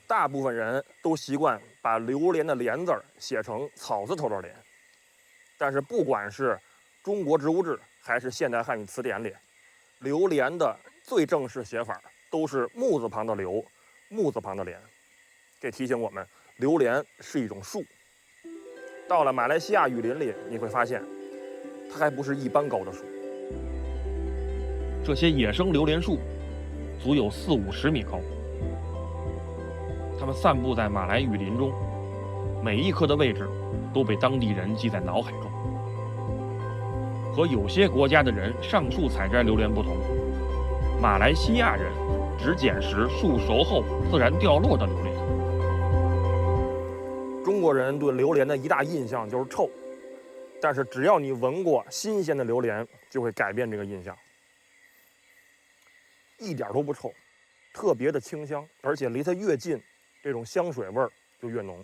大部分人都习惯把榴莲的莲字写成草字头的莲，但是不管是中国植物志还是现代汉语词典里，榴莲的最正式写法都是木字旁的榴，木字旁的莲。这提醒我们，榴莲是一种树。到了马来西亚雨林里，你会发现，它还不是一般高的树。这些野生榴莲树足有40-50米高，它们散布在马来雨林中，每一棵的位置都被当地人记在脑海中。和有些国家的人上树采摘榴莲不同，马来西亚人只捡拾树熟后自然掉落的榴莲。中国人对榴莲的一大印象就是臭，但是只要你闻过新鲜的榴莲，就会改变这个印象。一点都不臭，特别的清香，而且离它越近，这种香水味儿就越浓。